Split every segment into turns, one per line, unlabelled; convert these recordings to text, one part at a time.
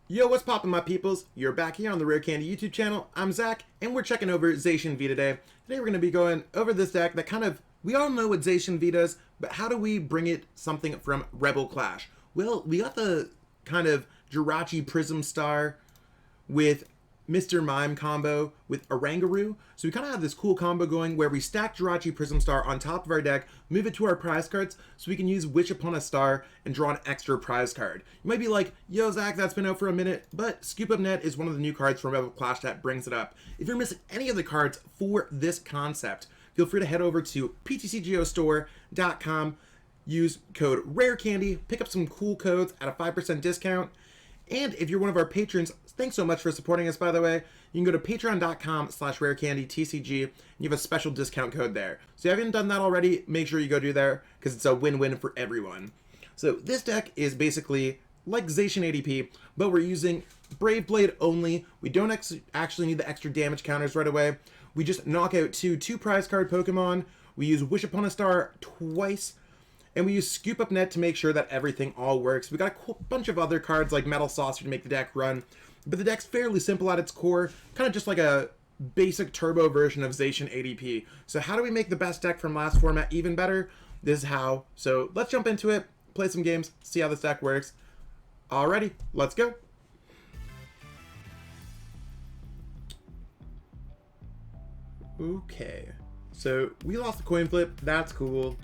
Yo, what's poppin' my peoples? You're back here on the Rare Candy YouTube channel. I'm Zach, and we're checking over Zacian V today. Today we're going to be going over this deck that kind of, we all know what Zacian V does, but how do we bring it something from Rebel Clash? Well, we got the kind of Jirachi Prism Star with Mr. Mime combo with Oranguru. So we kind of have this cool combo going where we stack Jirachi Prism Star on top of our deck, move it to our prize cards, so we can use Wish Upon a Star and draw an extra prize card. You might be like, yo Zach, that's been out for a minute, but Scoop Up Net is one of the new cards from Rebel Clash that brings it up. If you're missing any of the cards for this concept, feel free to head over to PTCGO use code RARECANDY, pick up some cool codes at a 5% discount. And if you're one of our patrons, thanks so much for supporting us, by the way. You can go to patreon.com/rarecandytcg, and you have a special discount code there. So if you haven't done that already, make sure you go do there, because it's a win-win for everyone. So this deck is basically like Zacian ADP, but we're using Brave Blade only. We don't actually need the extra damage counters right away. We just knock out two prize card Pokemon. We use Wish Upon a Star twice. And we use Scoop Up Net to make sure that everything all works. We got a cool bunch of other cards like Metal Saucer to make the deck run. But the deck's fairly simple at its core. Kind of just like a basic turbo version of Zacian ADP. So how do we make the best deck from last format even better? This is how. So let's jump into it, play some games, see how this deck works. Alrighty, let's go. Okay. So we lost the coin flip. That's cool.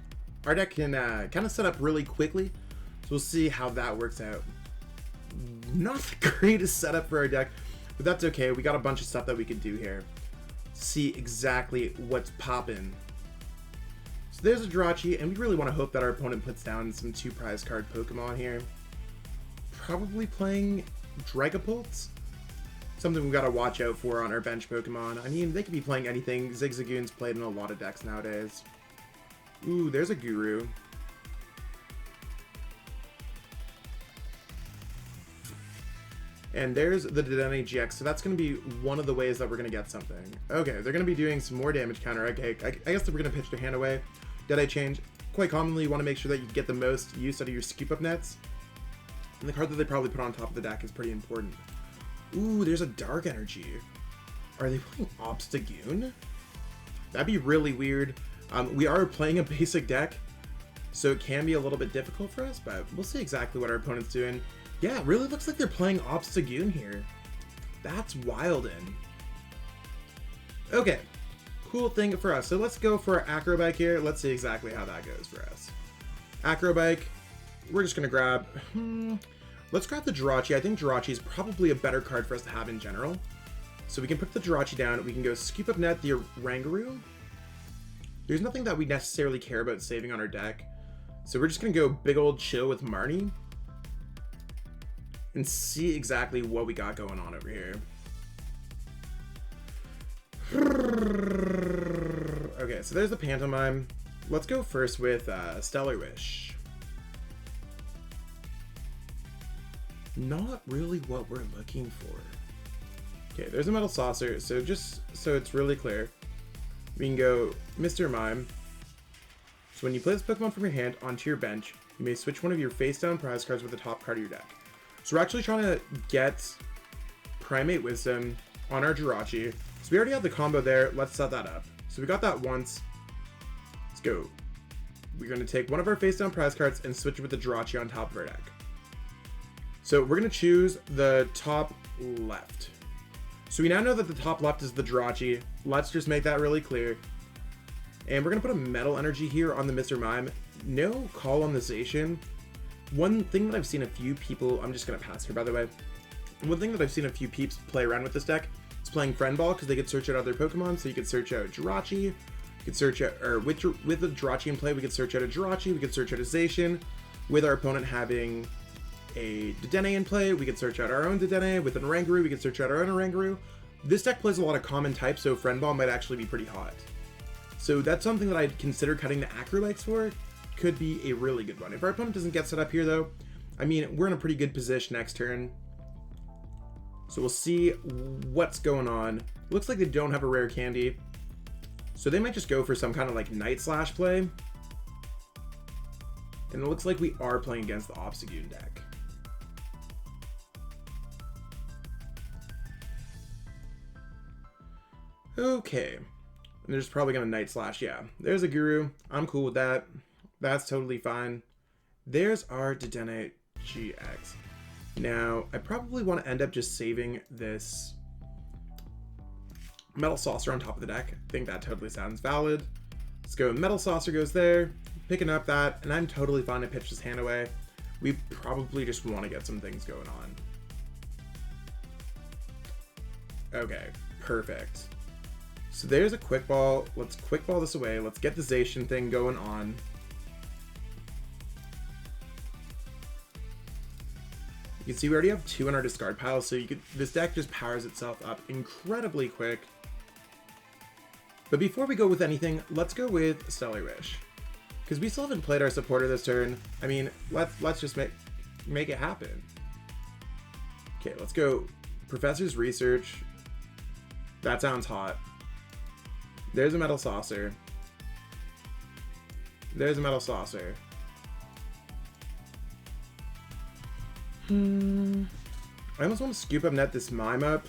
Our deck can kind of set up really quickly, so we'll see how that works out. Not the greatest setup for our deck, but that's okay. We got a bunch of stuff that we could do here. See exactly what's poppin'. So there's a Jirachi, and we really want to hope that our opponent puts down some 2 prize card Pokemon here. Probably playing Dragapult. Something we've got to watch out for on our bench Pokemon. I mean, they could be playing anything. Zigzagoon's played in a lot of decks nowadays. Ooh, there's a Guru. And there's the Deandre GX, so that's going to be one of the ways that we're going to get something. Okay, they're going to be doing some more damage counter. Okay, I guess that we're going to pitch their hand away. Deadeye Change. Quite commonly, you want to make sure that you get the most use out of your Scoop Up Nets. And the card that they probably put on top of the deck is pretty important. Ooh, there's a Dark Energy. Are they playing Obstagoon? That'd be really weird. We are playing a basic deck, so it can be a little bit difficult for us, but we'll see exactly what our opponent's doing. Yeah, it really looks like they're playing Obstagoon here. That's wildin'. Okay, cool thing for us. So let's go for our Acrobike here. Let's see exactly how that goes for us. Acrobike, we're just going to grab... let's grab the Jirachi. I think Jirachi is probably a better card for us to have in general. So we can put the Jirachi down. We can go Scoop Up Net the Oranguru. There's nothing that we necessarily care about saving on our deck. So we're just going to go big old chill with Marnie. And see exactly what we got going on over here. Okay, so there's the Pantomime. Let's go first with Stellar Wish. Not really what we're looking for. Okay, there's a Metal Saucer. So just so it's really clear, we can go Mr. Mime. So when you play this Pokemon from your hand onto your bench, you may switch one of your face-down prize cards with the top card of your deck. So we're actually trying to get Primate Wisdom on our Jirachi. So we already have the combo there. Let's set that up. So we got that once. Let's go. We're going to take one of our face-down prize cards and switch it with the Jirachi on top of our deck. So we're going to choose the top left. So we now know that the top left is the Jirachi. Let's just make that really clear. And we're going to put a Metal Energy here on the Mr. Mime. No call on the Zacian. One thing that I've seen a few people... I'm just going to pass here, by the way. One thing that I've seen a few peeps play around with this deck is playing Friend Ball, because they could search out other Pokemon. So you could search out Jirachi. You could search out... Or with the Jirachi in play, we could search out a Jirachi. We could search out a Zacian. With our opponent having a Dedenne in play, we could search out our own Dedenne. With an Oranguru, we could search out our own Oranguru. This deck plays a lot of common types, so Friend Ball might actually be pretty hot. So that's something that I'd consider cutting the Acrobikes for. Could be a really good one. If our opponent doesn't get set up here, though, I mean, we're in a pretty good position next turn. So we'll see what's going on. Looks like they don't have a rare candy. So they might just go for some kind of like Night Slash play. And it looks like we are playing against the Obstagoon deck. Okay. And they're just probably going to Night Slash. Yeah, there's a Guru. I'm cool with that. That's totally fine. There's our Dedenne GX. Now, I probably want to end up just saving this Metal Saucer on top of the deck. I think that totally sounds valid. Let's go. Metal Saucer goes there. Picking up that, and I'm totally fine to pitch this hand away. We probably just want to get some things going on. Okay, perfect. So there's a quick ball. Let's quick ball this away. Let's get the Zacian thing going on. You can see we already have 2 in our discard pile, so this deck just powers itself up incredibly quick. But before we go with anything, let's go with Stellar Wish. Because we still haven't played our supporter this turn. I mean, let's just make it happen. Okay, let's go. Professor's Research. That sounds hot. There's a Metal Saucer. There's a Metal Saucer. I almost want to scoop up net this Mime up,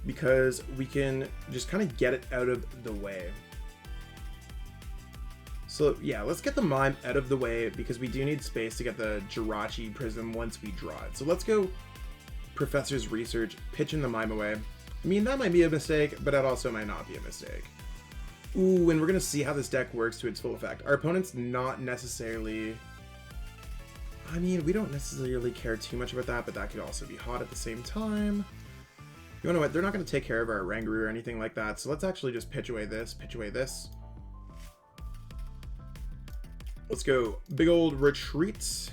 because we can just kind of get it out of the way. So yeah, let's get the Mime out of the way because we do need space to get the Jirachi Prism once we draw it. So let's go Professor's Research, pitching the Mime away. I mean, that might be a mistake, but that also might not be a mistake. Ooh, and we're going to see how this deck works to its full effect. Our opponent's not necessarily... I mean, we don't necessarily care too much about that, but that could also be hot at the same time. You know what? They're not going to take care of our Oranguru or anything like that, so let's actually just pitch away this, pitch away this. Let's go big old retreats.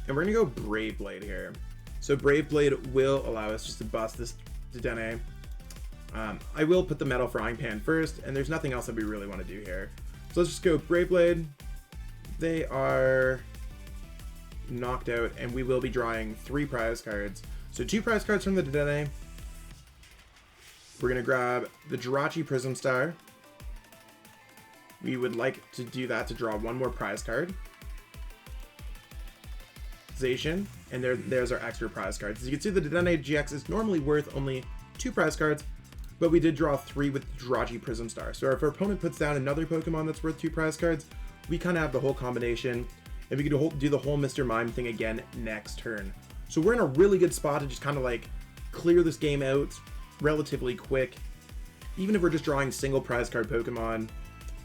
And we're going to go Brave Blade here. So Brave Blade will allow us just to bust this Dedenne. I will put the Metal Frying Pan first, and there's nothing else that we really want to do here. So let's just go Brave Blade. They are knocked out, and we will be drawing 3 prize cards. So 2 prize cards from the Dedenne. We're going to grab the Jirachi Prism Star. We would like to do that to draw 1 more prize card. Zacian, and there's our extra prize cards. As you can see, the Dedenne GX is normally worth only 2 prize cards, but we did draw 3 with Jirachi Prism Star. So if our opponent puts down another Pokemon that's worth 2 prize cards, we kind of have the whole combination, and we could do the whole Mr. Mime thing again next turn. So we're in a really good spot to just kind of like clear this game out relatively quick. Even if we're just drawing single prize card Pokemon,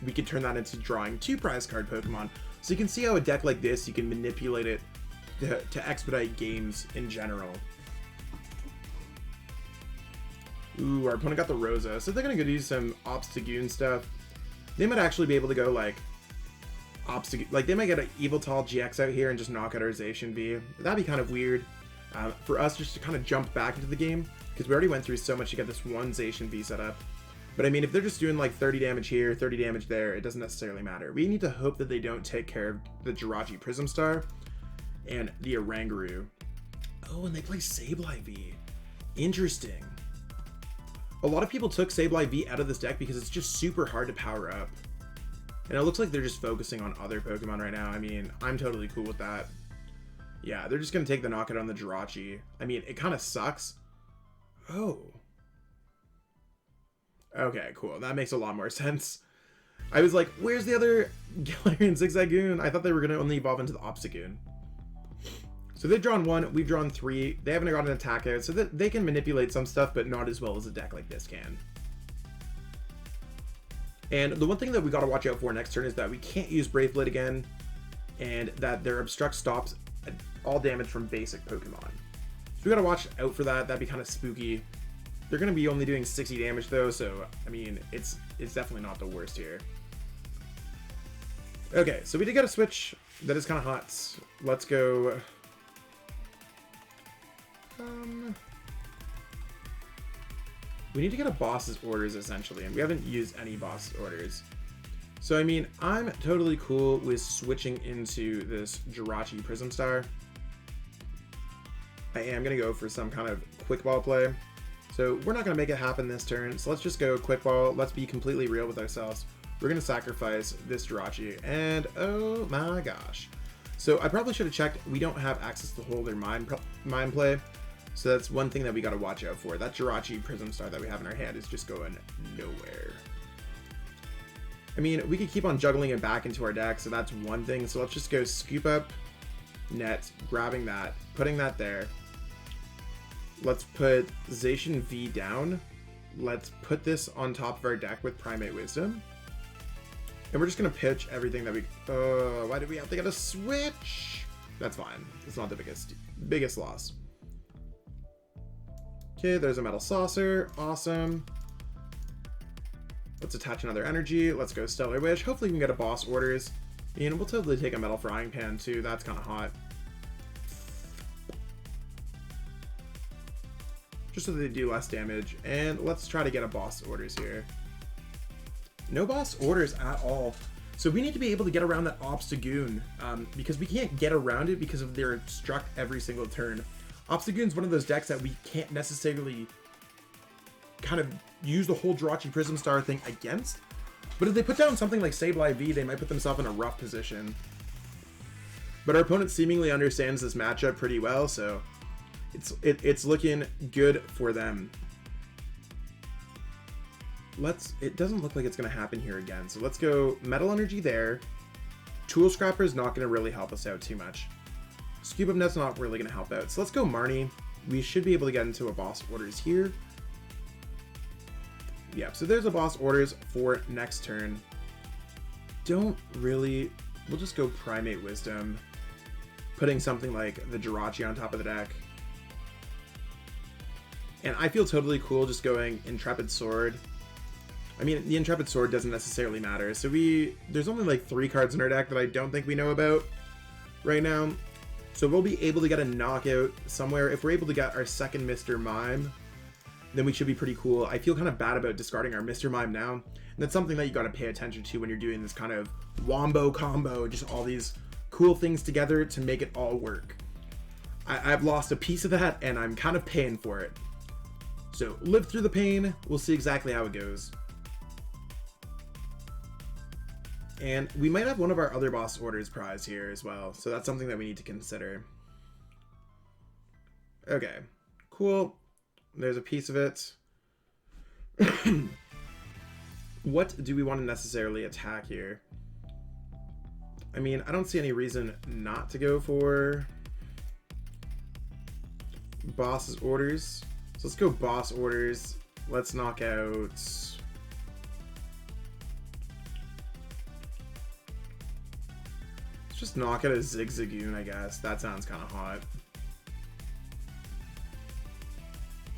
we could turn that into drawing 2 prize card Pokemon. So you can see how a deck like this, you can manipulate it to expedite games in general. Ooh, our opponent got the Rosa, so they're gonna go do some Obstagoon stuff. They might actually be able to go like like they might get an Eviltal GX out here and just knock out our Zacian V. That'd be kind of weird for us just to kind of jump back into the game, because we already went through so much to get this one Zacian V set up. But I mean, if they're just doing like 30 damage here, 30 damage there, it doesn't necessarily matter. We need to hope that they don't take care of the Jirachi Prism Star and the Oranguru. Oh, and they play Sableye V. Interesting. A lot of people took Sableye V out of this deck because it's just super hard to power up. And it looks like they're just focusing on other Pokemon right now. I mean, I'm totally cool with that. Yeah, they're just going to take the knockout on the Jirachi. I mean, it kind of sucks. Oh. Okay, cool. That makes a lot more sense. I was like, where's the other Galarian Zigzagoon? I thought they were going to only evolve into the Obstagoon. So they've drawn 1, we've drawn 3. They haven't got an attack out, so that they can manipulate some stuff, but not as well as a deck like this can. And the one thing that we got to watch out for next turn is that we can't use Brave Blade again, and that their Obstruct stops all damage from basic Pokemon. So we got to watch out for that. That'd be kind of spooky. They're going to be only doing 60 damage though, so I mean, it's definitely not the worst here. Okay, so we did get a switch that is kind of hot. Let's go. We need to get a boss's orders essentially, and we haven't used any boss orders. So I mean, I'm totally cool with switching into this Jirachi Prism Star. I am going to go for some kind of quick ball play. So we're not going to make it happen this turn, so let's just go quick ball. Let's be completely real with ourselves. We're going to sacrifice this Jirachi, and oh my gosh. So I probably should have checked. We don't have access to hold their Mime play. So that's one thing that we got to watch out for. That Jirachi Prism Star that we have in our hand is just going nowhere. I mean, we could keep on juggling it back into our deck, so that's one thing. So let's just go scoop up net, grabbing that, putting that there. Let's put Zacian V down. Let's put this on top of our deck with Primate Wisdom. And we're just going to pitch everything that we... why did we have to get a switch? That's fine. It's not the biggest loss. Okay, there's a Metal Saucer. Awesome. Let's attach another energy. Let's go Stellar Wish. Hopefully we can get a boss orders. And we'll totally take a Metal Frying Pan too. That's kind of hot. Just so they do less damage. And let's try to get a boss orders here. No boss orders at all. So we need to be able to get around that Obstagoon. Because we can't get around it because of their struck every single turn. Obstagoon's one of those decks that we can't necessarily kind of use the whole Jirachi Prism Star thing against. But if they put down something like Sableye V, they might put themselves in a rough position. But our opponent seemingly understands this matchup pretty well, so it's looking good for them. It doesn't look like it's going to happen here again, so let's go Metal Energy there. Tool Scrapper is not going to really help us out too much. Scoop Up Net's not really going to help out, so let's go Marnie. We should be able to get into a boss orders here. Yeah, so there's a boss orders for next turn. We'll just go Primate Wisdom, putting something like the Jirachi on top of the deck. And I feel totally cool just going Intrepid Sword. I mean, the Intrepid Sword doesn't necessarily matter. So there's only like 3 cards in our deck that I don't think we know about right now. So we'll be able to get a knockout somewhere. If we're able to get our second Mr. Mime, then we should be pretty cool. I feel kind of bad about discarding our Mr. Mime now. And that's something that you got to pay attention to when you're doing this kind of wombo combo, just all these cool things together to make it all work. I've lost a piece of that and I'm kind of paying for it. So live through the pain. We'll see exactly how it goes. And we might have one of our other boss orders prize here as well. So that's something that we need to consider. Okay, cool. There's a piece of it. What do we want to necessarily attack here? I mean, I don't see any reason not to go for boss's orders. So let's go boss orders. Let's knock out... Let's just knock out a Zigzagoon, I guess. That sounds kind of hot.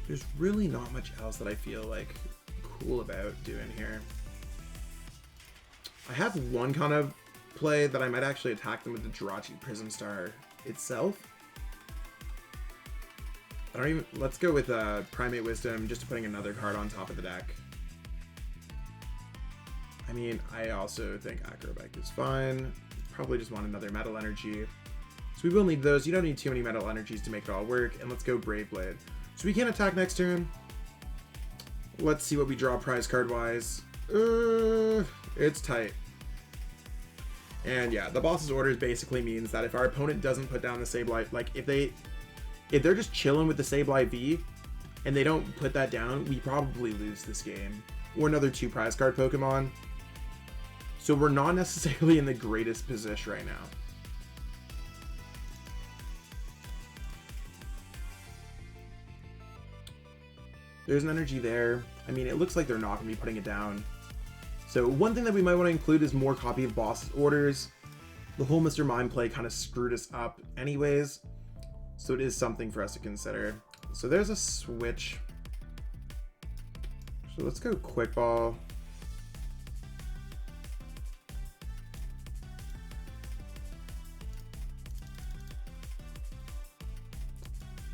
There's really not much else that I feel like cool about doing here. I have one kind of play that I might actually attack them with the Jirachi Prism Star itself. Let's go with Primate Wisdom, just to putting another card on top of the deck. I mean, I also think Acrobatic is fine. Probably just want another Metal Energy. So we will need those. You don't need too many Metal Energies to make it all work. And let's go Brave Blade. So we can't attack next turn. Let's see what we draw prize card wise. It's tight. And yeah, the boss's orders basically means that if our opponent doesn't put down the Sableye, like if they're just chilling with the Sableye V and they don't put that down, we probably lose this game. Or another 2 prize card Pokemon. So we're not necessarily in the greatest position right now. There's an energy there. I mean, it looks like they're not going to be putting it down. So one thing that we might want to include is more copy of boss's orders. The whole Mr. Mime play kind of screwed us up anyways. So it is something for us to consider. So there's a switch. So let's go Quick Ball.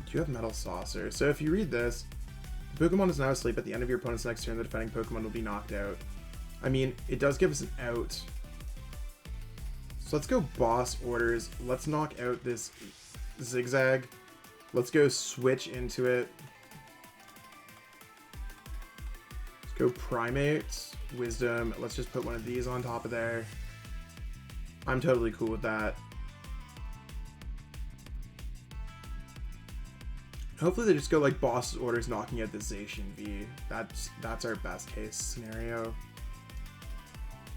Do you have Metal Saucer? So if you read this, the Pokemon is now asleep. At the end of your opponent's next turn, the defending Pokemon will be knocked out. I mean, it does give us an out. So let's go boss orders. Let's knock out this Zigzag. Let's go switch into it. Let's go Primate Wisdom. Let's just put one of these on top of there. I'm totally cool with that. Hopefully they just go like boss orders knocking out the Zacian V. That's our best case scenario.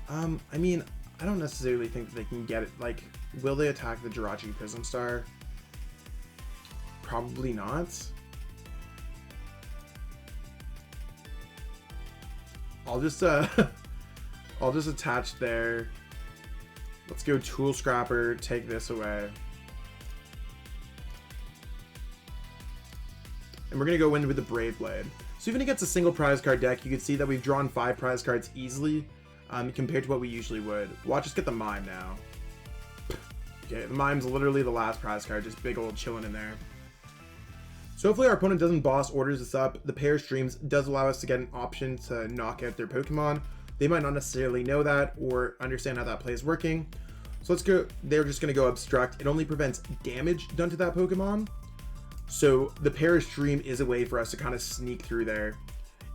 I mean, I don't necessarily think that they can get it. Like, will they attack the Jirachi Prism Star? Probably not. I'll just I'll just attach there. Let's go Tool Scrapper, take this away. And we're gonna go in with the Brave Blade. So even against a single prize card deck, you can see that we've drawn 5 prize cards easily, compared to what we usually would. Watch us get the Mime now. Okay, the Mime's literally the last prize card, just big old chilling in there. So hopefully our opponent doesn't boss orders us up. The pair streams does allow us to get an option to knock out their Pokemon. They might not necessarily know that or understand how that play is working. So let's go, they're just gonna go Obstruct. It only prevents damage done to that Pokemon. So the pair stream is a way for us to kind of sneak through there.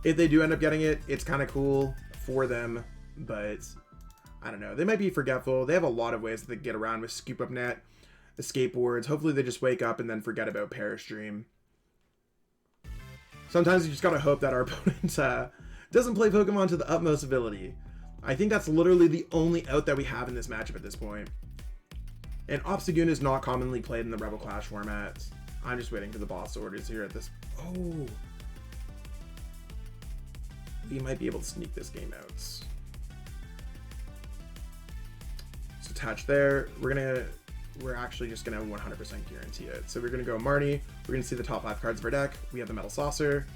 If they do end up getting it, it's kind of cool for them, but I don't know. They might be forgetful. They have a lot of ways that they get around with Scoop Up Net, the skateboards. Hopefully they just wake up and then forget about pair stream. Sometimes you just gotta hope that our opponent doesn't play Pokemon to the utmost ability. I think that's literally the only out that we have in this matchup at this point. And Obstagoon is not commonly played in the Rebel Clash format. I'm just waiting for the boss orders here at this. Oh, we might be able to sneak this game out. So attach there. We're actually just gonna 100% guarantee it. So we're gonna go Marnie. We're gonna see the top 5 cards of our deck. We have the Metal Saucer,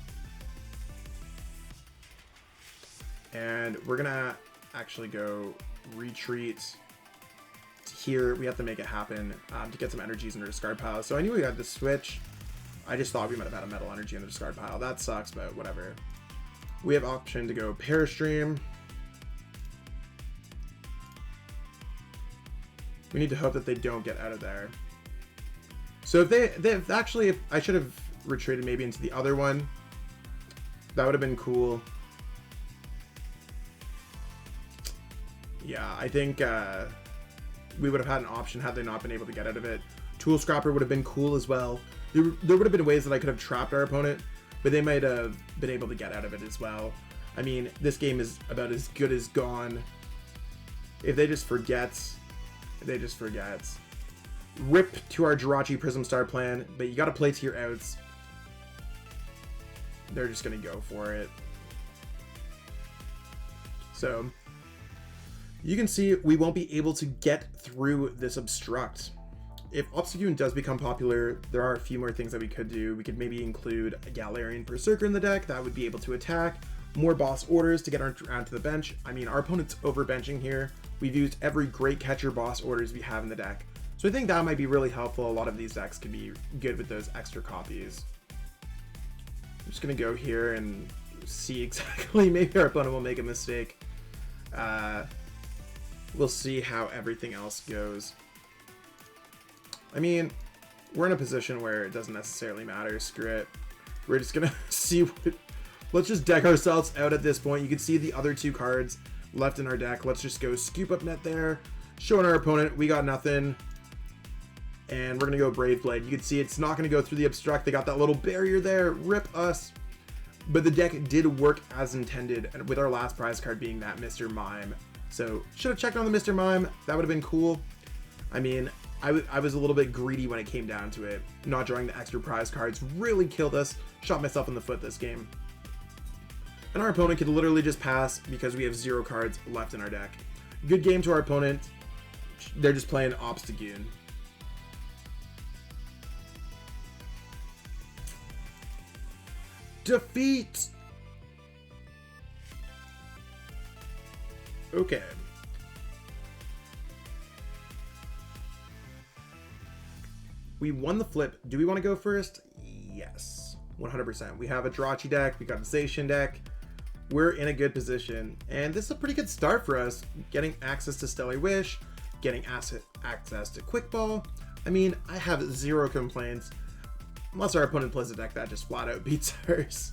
and we're gonna actually go Retreat. Here we have to make it happen to get some energies in the discard pile. So I knew we had to switch. I just thought we might have had a metal energy in the discard pile. That sucks, but whatever. We have option to go Parastream. We need to hope that they don't get out of there. So if actually, I should have retreated maybe into the other one. That would have been cool. Yeah, I think we would have had an option had they not been able to get out of it. Tool Scrapper would have been cool as well. There would have been ways that I could have trapped our opponent, but they might have been able to get out of it as well. I mean, this game is about as good as gone. If they just forget, Rip to our Jirachi Prism Star plan, but you got to play to your outs. They're just going to go for it. So you can see we won't be able to get through this Obstruct. If Obstagoon does become popular, there are a few more things that we could do. We could maybe include a Galarian Berserker in the deck that would be able to attack, more boss orders to get onto the bench. I mean, our opponent's overbenching here. We've used every great catcher boss orders we have in the deck. So I think that might be really helpful. A lot of these decks could be good with those extra copies. I'm just going to go here and see exactly. Maybe our opponent will make a mistake. We'll see how everything else goes. I mean, we're in a position where it doesn't necessarily matter. Screw it. We're just going to see what... Let's just deck ourselves out at this point. You can see the other 2 cards left in our deck. Let's just go Scoop Up Net there. Showing our opponent we got nothing. And we're going to go Brave Blade. You can see it's not going to go through the Obstruct. They got that little barrier there. Rip us. But the deck did work as intended, and with our last prize card being that Mr. Mime. So, should have checked on the Mr. Mime. That would have been cool. I mean, I was a little bit greedy when it came down to it. Not drawing the extra prize cards really killed us. Shot myself in the foot this game. And our opponent could literally just pass because we have 0 cards left in our deck. Good game to our opponent. They're just playing Obstagoon. Defeat! Okay. We won the flip. Do we want to go first? Yes. 100%. We have a Jirachi deck. We got a Zacian deck. We're in a good position. And this is a pretty good start for us. Getting access to Stellar Wish. Getting access to Quick Ball. I mean, I have 0 complaints. Unless our opponent plays a deck that just flat out beats ours.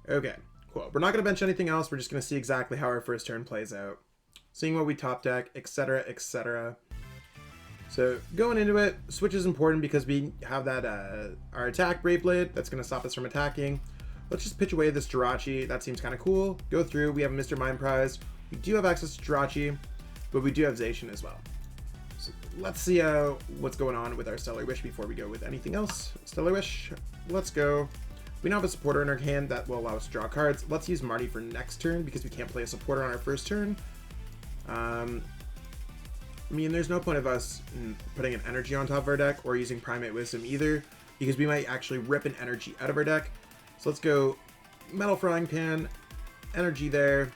Okay, cool. We're not going to bench anything else. We're just going to see exactly how our first turn plays out. Seeing what we top deck, etc., etc. So going into it, switch is important because we have that our attack Brave Blade that's going to stop us from attacking. Let's just pitch away this Jirachi. That seems kind of cool. Go through. We have a Mr. Mime prize. We do have access to Jirachi, but we do have Zacian as well. So let's see what's going on with our Stellar Wish before we go with anything else. Stellar Wish, let's go. We now have a supporter in our hand that will allow us to draw cards. Let's use Marty for next turn because we can't play a supporter on our first turn. I mean, there's no point of us putting an energy on top of our deck or using Primate Wisdom either, because we might actually rip an energy out of our deck. So let's go Metal Frying Pan, energy there,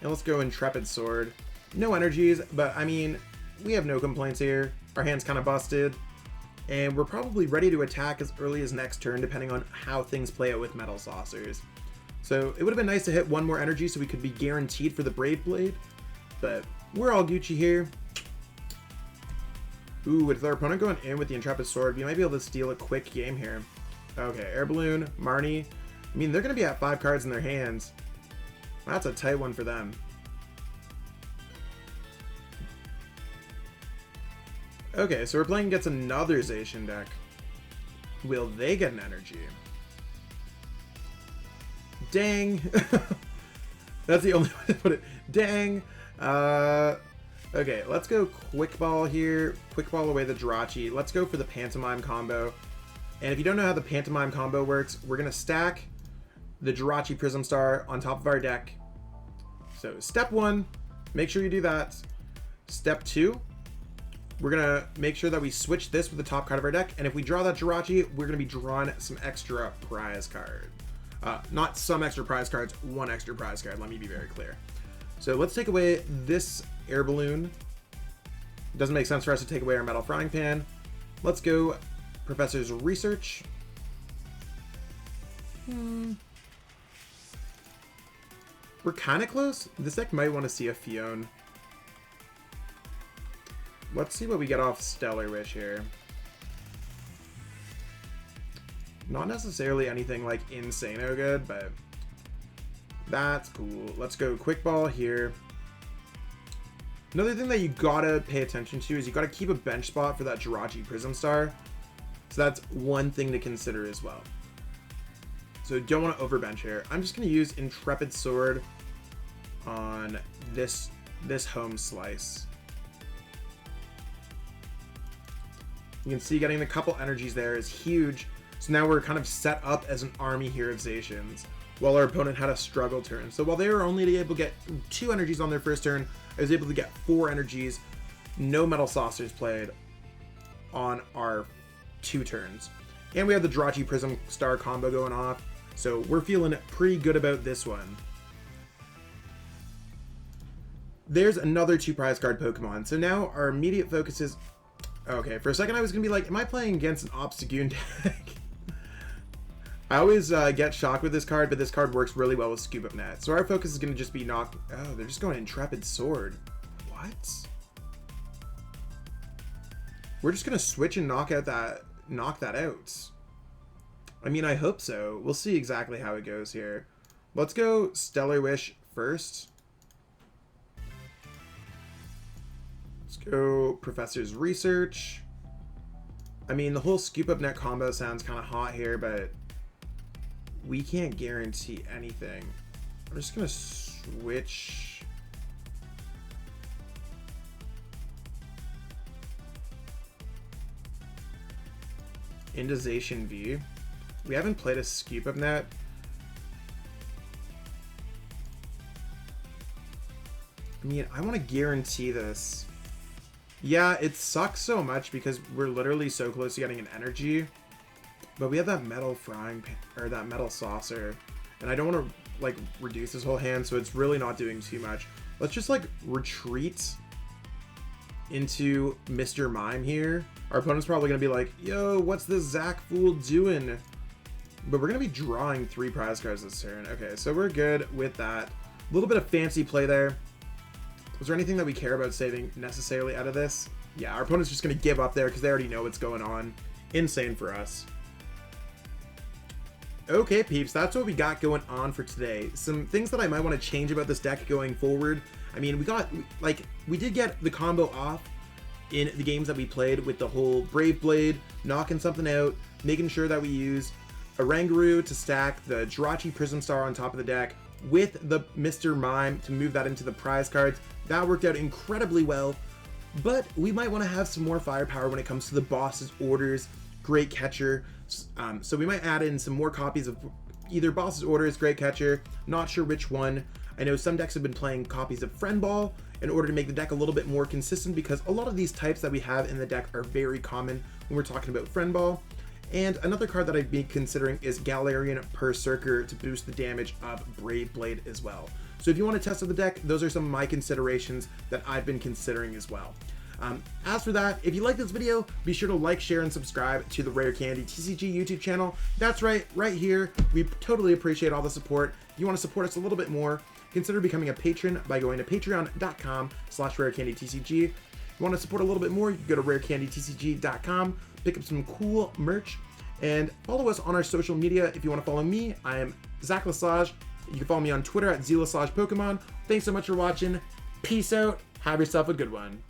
and let's go Intrepid Sword. No energies, but I mean, we have no complaints here. Our hand's kind of busted, and we're probably ready to attack as early as next turn, depending on how things play out with Metal Saucers. So it would have been nice to hit one more energy so we could be guaranteed for the Brave Blade, but we're all Gucci here. Ooh, with our opponent going in with the Intrepid Sword, we might be able to steal a quick game here. Okay, Air Balloon, Marnie. I mean, they're going to be at 5 cards in their hands. That's a tight one for them. Okay, so we're playing against another Zacian deck. Will they get an energy? Dang. That's the only way to put it. Dang. Okay, let's go Quick Ball here. Quick Ball away the Jirachi. Let's go for the Pantomime combo. And if you don't know how the Pantomime combo works, we're going to stack the Jirachi Prism Star on top of our deck. So step 1, make sure you do that. Step 2, we're going to make sure that we switch this with the top card of our deck. And if we draw that Jirachi, we're going to be drawing some extra prize card. Not some extra prize cards, one extra prize card. Let me be very clear. So let's take away this Air Balloon. It doesn't make sense for us to take away our Metal Frying Pan. Let's go Professor's Research. We're kind of close. This deck might want to see a Fion. Let's see what we get off Stellar Wish here. Not necessarily anything like insane-o good, but that's cool. Let's go Quick Ball here. Another thing that you gotta pay attention to is you gotta keep a bench spot for that Jirachi Prism Star. So that's one thing to consider as well. So don't want to overbench here. I'm just gonna use Intrepid Sword on this home slice. You can see getting a couple energies there is huge. So now we're kind of set up as an army here of Zacians, while our opponent had a struggle turn. So while they were only able to get 2 energies on their first turn, I was able to get 4 energies. No Metal Saucers played on our 2 turns. And we have the Jirachi Prism Star combo going off. So we're feeling pretty good about this one. There's another 2 prize card Pokemon. So now our immediate focus is... Okay, for a second I was going to be like, am I playing against an Obstagoon deck? I always get shocked with this card, but this card works really well with Scoop Up Net. So our focus is going to just be knock... Oh, they're just going Intrepid Sword. What? We're just going to switch and knock that out. I mean, I hope so. We'll see exactly how it goes here. Let's go Stellar Wish first. Let's go Professor's Research. I mean, the whole Scoop Up Net combo sounds kind of hot here, but we can't guarantee anything. I'm just going to switch. Into Zacian V. We haven't played a Scoop Up Net. I mean, I want to guarantee this. Yeah, it sucks so much because we're literally so close to getting an energy. But we have that Metal Frying Pan, or that Metal Saucer. And I don't want to, like, reduce this whole hand, so it's really not doing too much. Let's just, like, retreat into Mr. Mime here. Our opponent's probably going to be like, yo, what's this Zac fool doing? But we're going to be drawing 3 prize cards this turn. Okay, so we're good with that. A little bit of fancy play there. Was there anything that we care about saving necessarily out of this? Yeah, our opponent's just going to give up there because they already know what's going on. Insane for us. Okay, peeps, that's what we got going on for today. Some things that I might want to change about this deck going forward. I mean, we did get the combo off, in the games that we played with the whole Brave Blade, knocking something out, making sure that we use Oranguru to stack the Jirachi Prism Star on top of the deck with the Mr. Mime to move that into the prize cards. That worked out incredibly well, but we might want to have some more firepower when it comes to the boss's orders, Great Catcher. So we might add in some more copies of either boss's orders, Great Catcher, not sure which one. I know some decks have been playing copies of Friend Ball in order to make the deck a little bit more consistent, because a lot of these types that we have in the deck are very common when we're talking about Friend Ball. And another card that I'd be considering is Galarian Berserker to boost the damage of Brave Blade as well. So if you want to test out the deck, those are some of my considerations that I've been considering as well. As for that, if you like this video, be sure to like, share, and subscribe to the Rare Candy TCG YouTube channel. That's right here. We totally appreciate all the support. If you want to support us a little bit more, consider becoming a patron by going to patreon.com/rarecandytcg. If you want to support a little bit more, you can go to rarecandytcg.com, pick up some cool merch, and follow us on our social media. If you want to follow me, I am Zach Lesage. You can follow me on Twitter at ZLesage Pokemon. Thanks so much for watching. Peace out. Have yourself a good one.